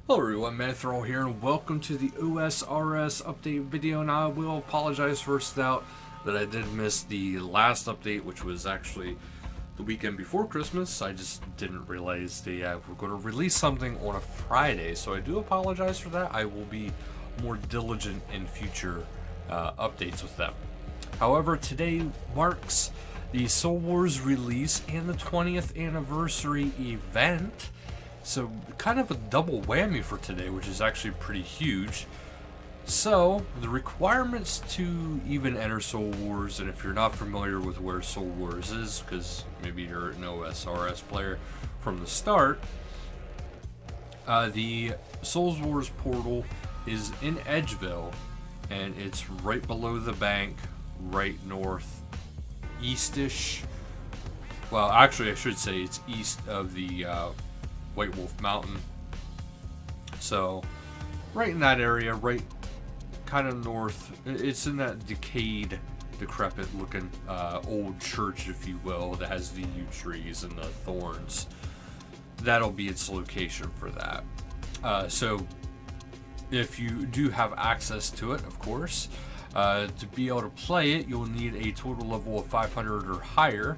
Hello everyone, Manithral here, and welcome to the OSRS update video. And I will apologize first out that I did miss the last update, which was actually the weekend before Christmas. I just didn't realize they were going to release something on a Friday, so I do apologize for that. I will be more diligent in future updates with them. However, today marks the Soul Wars release and the 20th anniversary event. So kind of a double whammy for today, which is actually pretty huge. So the requirements to even enter Soul Wars, and if you're not familiar with where Soul Wars is, because maybe you're an OSRS player from the start, the Soul Wars portal is in Edgeville, and it's right below the bank, right north eastish. Well, actually, I should say it's east of the White Wolf Mountain. So right in that area, right kind of north. It's in that decrepit looking old church, if you will, that has the yew trees and the thorns. That'll be its location for that. So if you do have access to it, of course, to be able to play it, you'll need a total level of 500 or higher,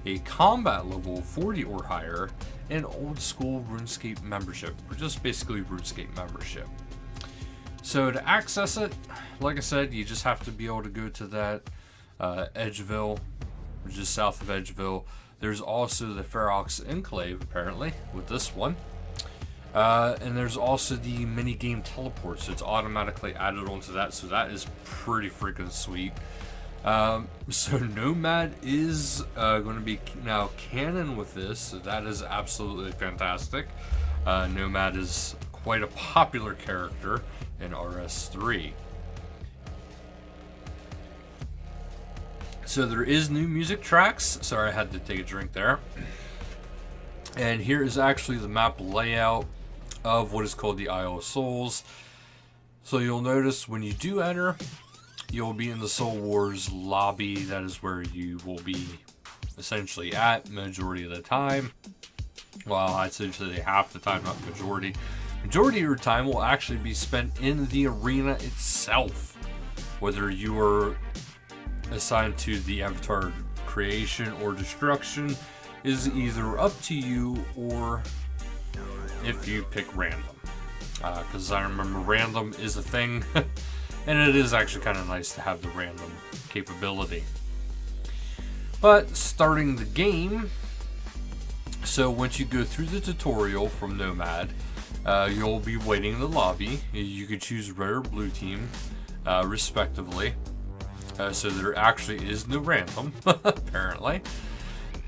a combat level of 40 or higher, and old school RuneScape membership, or just basically RuneScape membership. So to access it, like I said, you just have to be able to go to that Edgeville, which is south of Edgeville. There's also the Ferox Enclave, apparently, with this one. And there's also the minigame teleport, so it's automatically added onto that, so that is pretty freaking sweet. So Nomad is going to be now canon with this, so that is absolutely fantastic. Nomad is quite a popular character in RS3. So there is new music tracks. Sorry, I had to take a drink there. And here is actually the map layout of what is called the Isle of Souls. So you'll notice when you do enter, you'll be in the Soul Wars lobby. That is where you will be essentially at majority of the time. Well, I'd say half the time, not majority. Majority of your time will actually be spent in the arena itself. Whether you are assigned to the avatar creation or destruction is either up to you, or if you pick random. Because I remember random is a thing. And it is actually kind of nice to have the random capability. But starting the game, so once you go through the tutorial from Nomad, you'll be waiting in the lobby. You can choose red or blue team, respectively. So there actually is no random, apparently.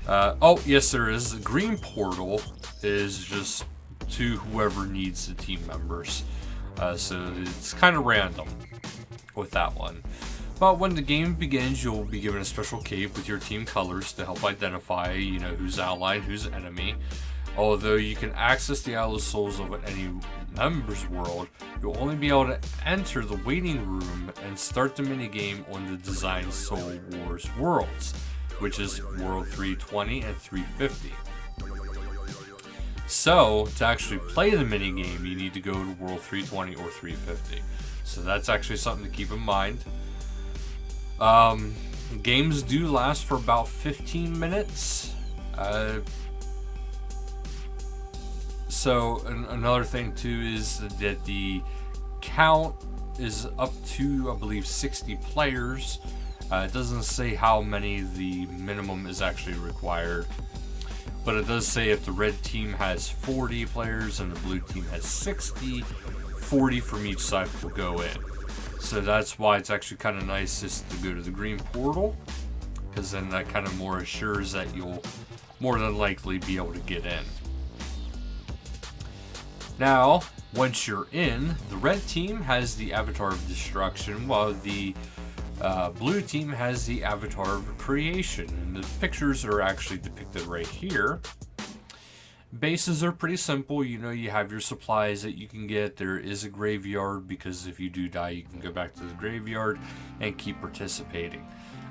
Oh, yes, there is. The green portal is just to whoever needs the team members. So it's kind of random with that one. But when the game begins, you'll be given a special cape with your team colors to help identify, who's ally and who's enemy. Although you can access the Isle of Souls of any member's world, you'll only be able to enter the waiting room and start the minigame on the designed Soul Wars worlds, which is World 320 and 350. So, to actually play the minigame, you need to go to World 320 or 350. So that's actually something to keep in mind. Games do last for about 15 minutes. So another thing too is that the count is up to, I believe, 60 players. It doesn't say how many the minimum is actually required. But it does say if the red team has 40 players and the blue team has 60, 40 from each side will go in. So that's why it's actually kind of nice just to go to the green portal, because then that kind of more assures that you'll more than likely be able to get in. Now, once you're in, the red team has the avatar of destruction, while the blue team has the avatar of creation, and the pictures are actually depicted right here. Bases are pretty simple. You have your supplies that you can get. There is a graveyard, because if you do die, you can go back to the graveyard and keep participating.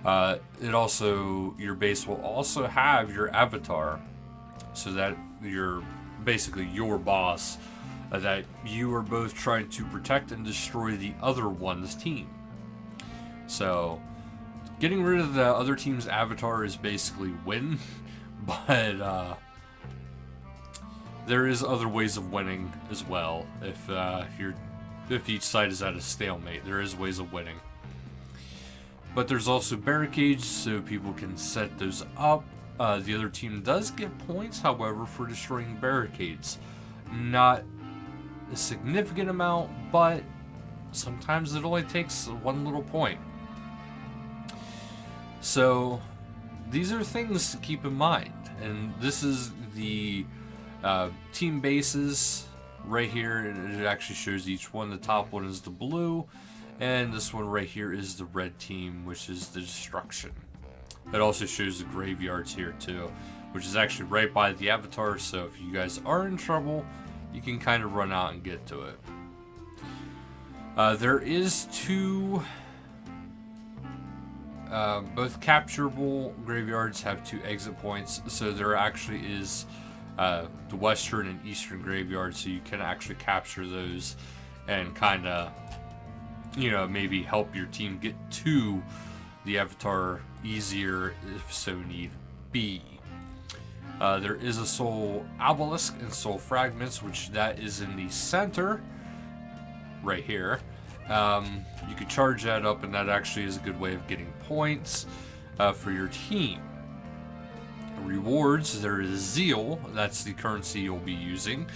Your base will also have your avatar, so that basically your boss that you are both trying to protect and destroy the other one's team. So, getting rid of the other team's avatar is basically win, but there is other ways of winning as well. If each side is at a stalemate, there is ways of winning. But there's also barricades, so people can set those up. The other team does get points, however, for destroying barricades. Not a significant amount, but sometimes it only takes one little point. So these are things to keep in mind. And this is the team bases right here, and it actually shows each one. The top one is the blue, and this one right here is the red team, which is the destruction. It also shows the graveyards here too, which is actually right by the avatar, so if you guys are in trouble, you can kind of run out and get to it. There is two, both capturable graveyards have 2 exit points, so there actually is the western and eastern graveyards, so you can actually capture those and kind of, maybe help your team get to the avatar easier if so need be. There is a soul obelisk and soul fragments, which that is in the center right here. You could charge that up, and that actually is a good way of getting points for your team. Rewards, there is zeal, that's the currency you'll be using,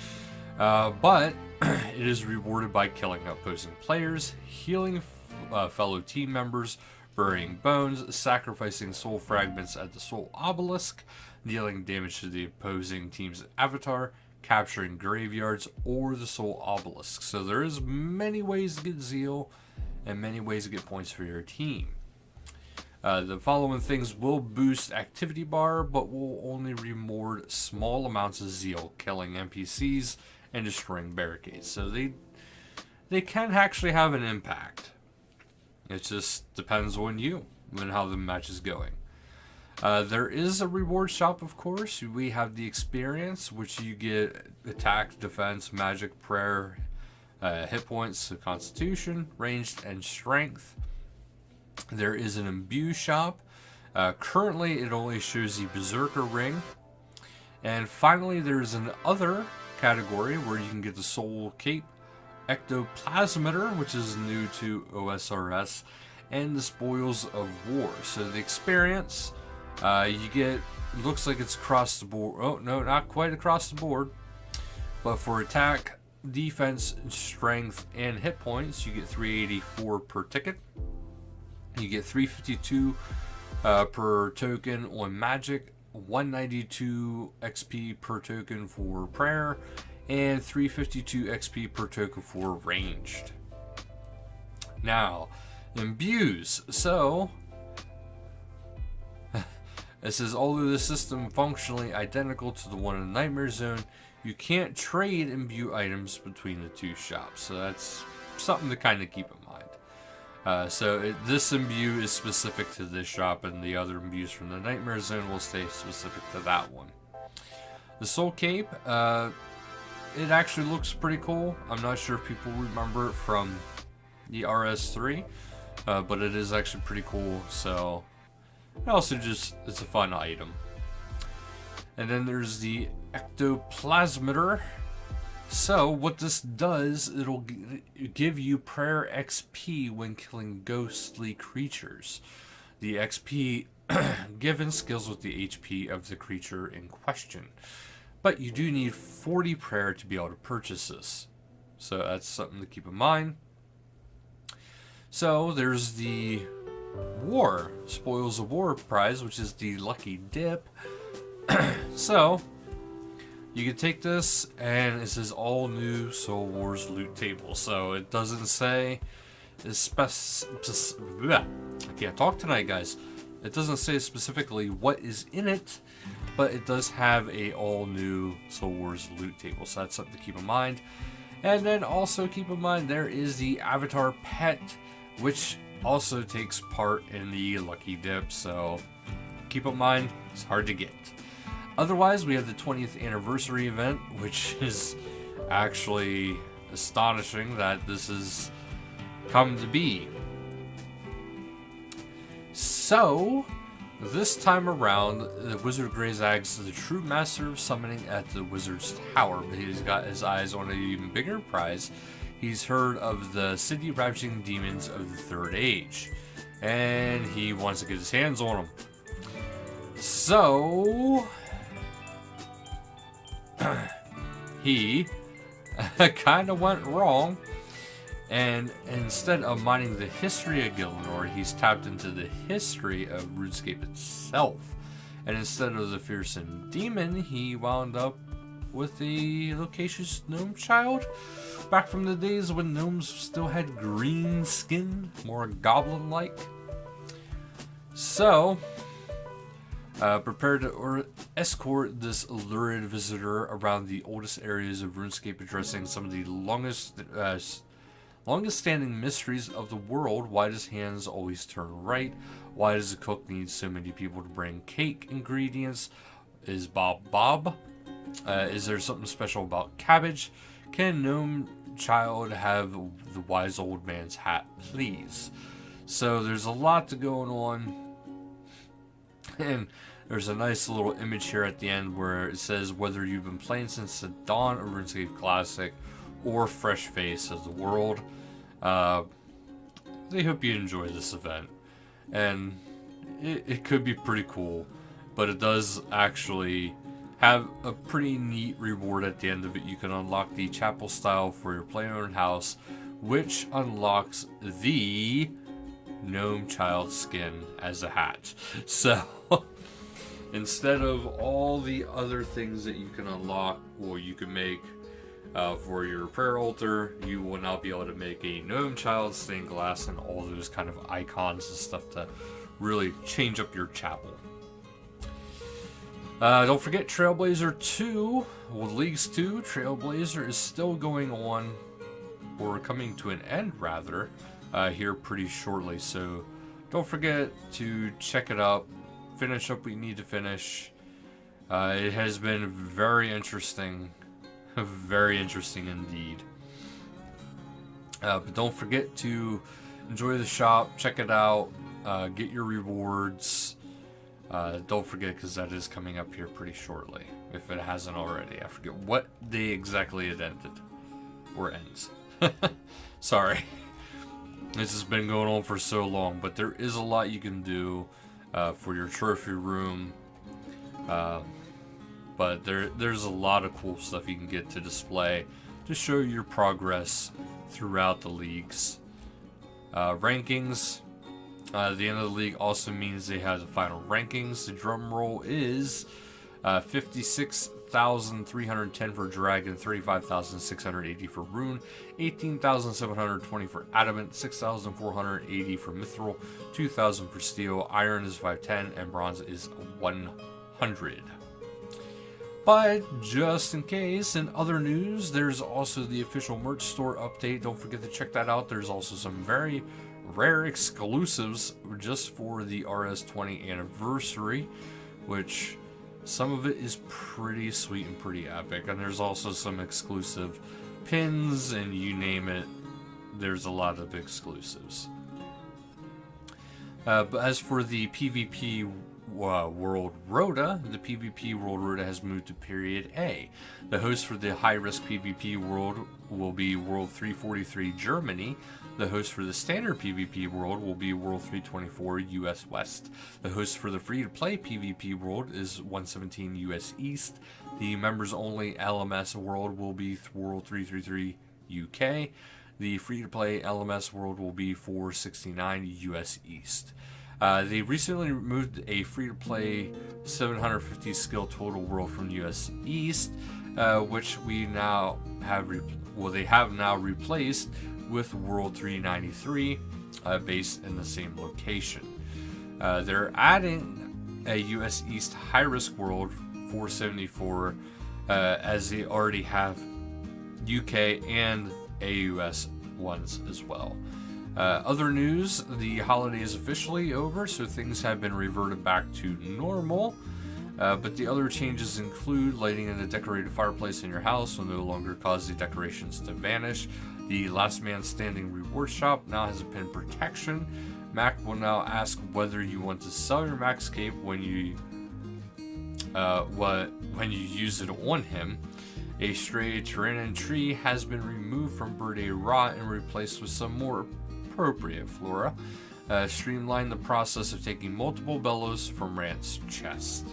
but it is rewarded by killing opposing players, healing fellow team members, burying bones, sacrificing soul fragments at the soul obelisk, dealing damage to the opposing team's avatar, capturing graveyards, or the soul obelisk. So there is many ways to get zeal and many ways to get points for your team. The following things will boost activity bar, but will only reward small amounts of zeal, killing NPCs and destroying barricades. So they can actually have an impact. It just depends on you and how the match is going. There is a reward shop, of course. We have the experience, which you get attack, defense, magic, prayer, hit points, constitution, ranged, and strength. There is an imbue shop. Currently, it only shows the Berserker ring. And finally, there's an other category where you can get the soul cape, Ectoplasmator, which is new to OSRS, and the spoils of war. So the experience, you get, looks like it's across the board. Oh, no, not quite across the board. But for attack, defense, strength, and hit points, you get 384 per ticket. You get 352 per token on magic, 192 XP per token for prayer, and 352 XP per token for ranged. Now, imbues. So, it says, although the system functionally identical to the one in the Nightmare Zone, you can't trade imbue items between the two shops. So that's something to kind of keep in mind. This imbue is specific to this shop, and the other imbues from the Nightmare Zone will stay specific to that one. The Soul Cape, it actually looks pretty cool. I'm not sure if people remember it from the RS3, but it is actually pretty cool. So, also it's a fun item. And then there's the Ectoplasmider. So what this does, it'll give you prayer XP when killing ghostly creatures. The XP given scales with the HP of the creature in question. But you do need 40 prayer to be able to purchase this. So that's something to keep in mind. So there's the War, Spoils of War prize, which is the Lucky Dip. So you can take this, and it says all new Soul Wars loot table. So it doesn't say, I can't talk tonight, guys. It doesn't say specifically what is in it, but it does have a all new Soul Wars loot table. So that's something to keep in mind. And then also keep in mind there is the Avatar Pet, which also takes part in the Lucky Dip. So keep in mind, it's hard to get. Otherwise, we have the 20th anniversary event, which is actually astonishing that this has come to be. So, this time around, the Wizard Grey Zags is the true master of summoning at the Wizard's Tower, but he's got his eyes on an even bigger prize. He's heard of the city-ravaging demons of the Third Age, and he wants to get his hands on them. So, he kind of went wrong, and instead of mining the history of Gilnor, he's tapped into the history of RuneScape itself. And instead of the fearsome demon, he wound up with the loquacious gnome child, back from the days when gnomes still had green skin, more goblin-like. So, prepare to escort this lurid visitor around the oldest areas of RuneScape, addressing some of the longest standing mysteries of the world. Why does hands always turn right? Why does a cook need so many people to bring cake ingredients? Is Bob? Is there something special about cabbage? Can gnome child have the wise old man's hat, please? So there's a lot to going on, and there's a nice little image here at the end where it says whether you've been playing since the dawn of RuneScape Classic or fresh face of the world. They hope you enjoy this event, and it could be pretty cool, but it does actually have a pretty neat reward at the end of it. You can unlock the chapel style for your player-owned house, which unlocks the gnome child skin as a hat. So instead of all the other things that you can unlock or you can make for your prayer altar, you will now be able to make a gnome child stained glass and all those kind of icons and stuff to really change up your chapel. Don't forget Trailblazer 2, well, Leagues 2, Trailblazer is still going on, or coming to an end rather, here pretty shortly. So don't forget to check it out, finish up what you need to finish. It has been very interesting indeed. But don't forget to enjoy the shop, check it out, get your rewards. Don't forget, because that is coming up here pretty shortly, if it hasn't already. I forget what day exactly it ended, or ends. Sorry. This has been going on for so long, but there is a lot you can do for your trophy room. But there's a lot of cool stuff you can get to display to show your progress throughout the leagues. Rankings. The end of the league also means they have the final rankings. The drum roll is 56,310 for Dragon, 35,680 for Rune, 18,720 for Adamant, 6,480 for Mithril, 2,000 for Steel, Iron is 510, and Bronze is 100. But just in case, in other news, there's also the official merch store update. Don't forget to check that out. There's also some very rare exclusives just for the RS20 anniversary, which some of it is pretty sweet and pretty epic. And there's also some exclusive pins, and you name it, there's a lot of exclusives. But as for the PvP World Rota, the PvP World Rota has moved to Period A. The host for the high-risk PvP World will be World 343 Germany. The host for the standard PvP World will be World 324 US West. The host for the free-to-play PvP World is 117 US East. The members-only LMS World will be World 333 UK. The free-to-play LMS World will be 469 US East. They recently removed a free-to-play 750 skill total world from US East, which we now have they have now replaced with World 393, based in the same location. They're adding a US East high-risk world 474, as they already have UK and AUS ones as well. Other news, the holiday is officially over, so things have been reverted back to normal. But the other changes include lighting in a decorated fireplace in your house will no longer cause the decorations to vanish. The Last Man Standing reward shop now has a pin protection. Mac will now ask whether you want to sell your Maxcape when you use it on him. A stray Tyrannon tree has been removed from Birthday Rot and replaced with some more appropriate flora. Streamline the process of taking multiple bellows from Rant's chest.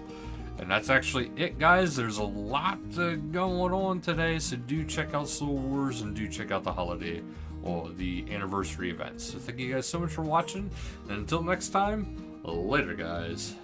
And that's actually it, guys. There's a lot going on today, so do check out Soul Wars and do check out the holiday or the anniversary events. So thank you guys so much for watching, and until next time, later, guys.